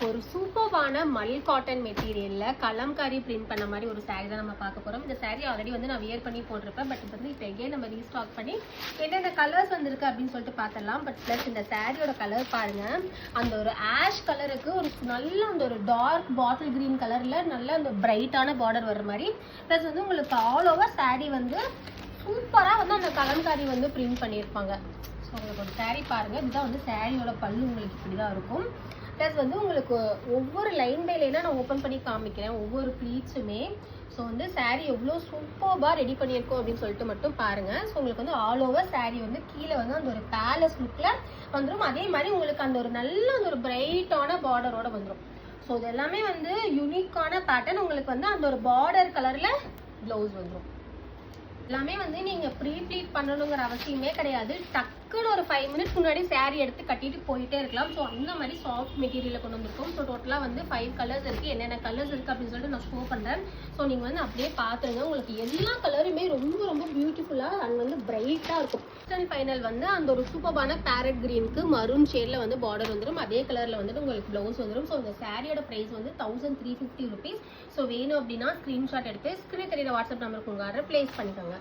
ஒரு சூப்பர்வான மல் cotton மெட்டீரியல்ல Kalamkari print பண்ண மாதிரி ஒரு saree தான் நம்ம பார்க்க போறோம். இந்த saree ஆல்ரெடி வந்து நான் வியர் பண்ணி போட்டிருப்பேன். பட் வந்து இப்போ எகைன் நம்ம ரீஸ்டாக் பண்ணி என்னென்ன கலர்ஸ் வந்திருக்கு அப்படின்னு சொல்லிட்டு பார்த்தலாம். பட் ப்ளஸ் இந்த சாரியோட கலர் பாருங்க, அந்த ஒரு ஆஷ் கலருக்கு ஒரு நல்ல அந்த ஒரு டார்க் பாட்டில் கிரீன் கலர்ல நல்ல அந்த பிரைட்டான பார்டர் வர்ற மாதிரி, ப்ளஸ் வந்து உங்களுக்கு ஆல் ஓவர் saree வந்து சூப்பராக வந்து அந்த கலம்காரி வந்து பிரிண்ட் பண்ணியிருப்பாங்க. ஸோ உங்களுக்கு ஒரு saree பாருங்க, இதுதான் வந்து சாரியோட பல்லு உங்களுக்கு இப்படி தான் இருக்கும். ப்ளஸ் வந்து உங்களுக்கு ஒவ்வொரு லைன் பை லைனாக நான் ஓப்பன் பண்ணி காமிக்கிறேன், ஒவ்வொரு ப்ளீட்ஸுமே. ஸோ வந்து saree எவ்வளோ சூப்பராக ரெடி பண்ணியிருக்கோம் அப்படின்னு சொல்லிட்டு மட்டும் பாருங்கள். ஸோ உங்களுக்கு வந்து ஆல் ஓவர் saree வந்து கீழே வந்து அந்த ஒரு பேலஸ் லுக்கில் வந்துடும். அதே மாதிரி உங்களுக்கு அந்த ஒரு நல்ல அந்த ஒரு பிரைட்டான பார்டரோட வந்துடும். ஸோ இது எல்லாமே வந்து யூனிக்கான பேட்டர்ன். உங்களுக்கு வந்து அந்த ஒரு பார்டர் கலரில் ப்ளவுஸ் வந்துடும். எல்லாமே வந்து நீங்கள் ப்ரீ ப்ளீட் பண்ணணுங்கிற அவசியமே கிடையாது. டக்குன்னு ஒரு 5 மினிட்ஸ் முன்னாடி saree எடுத்து கட்டிட்டு போயிட்டே இருக்கலாம். ஸோ அந்த மாதிரி சாஃப்ட் மெட்டீரியலில் கொண்டு வந்திருக்கோம். ஸோ டோட்டலாக வந்து 5 கலர்ஸ் இருக்குது. என்னென்ன கலர்ஸ் இருக்குது அப்படின்னு சொல்லிட்டு நான் ஷோ பண்ணுறேன். ஸோ நீங்கள் வந்து அப்படியே பார்த்துருங்க. உங்களுக்கு எல்லா கலருமே ரொம்ப ரொம்ப பியூட்டிஃபுல்லாக அண்ட் வந்து பிரைட்டாக இருக்கும். அண்ட் ஃபைனல் வந்து அந்த ஒரு சூப்பரான பேரட் கிரீனுக்கு மரூன் ஷேடில் வந்து பார்டர் வந்துடும். அதே கலரில் வந்துட்டு உங்களுக்கு ப்ளவுஸ் வந்துடும். ஸோ இந்த சாரியோட ப்ரைஸ் வந்து 1350 rupees. ஸோ வேணும் அப்படின்னா ஸ்க்ரீன்ஷாட் எடுத்து ஸ்க்ரீன் தெரியுற வாட்ஸ்அப் நம்பருக்கு உங்கள் ஆர்டர் ப்ளேஸ் பண்ணிக்கோங்க.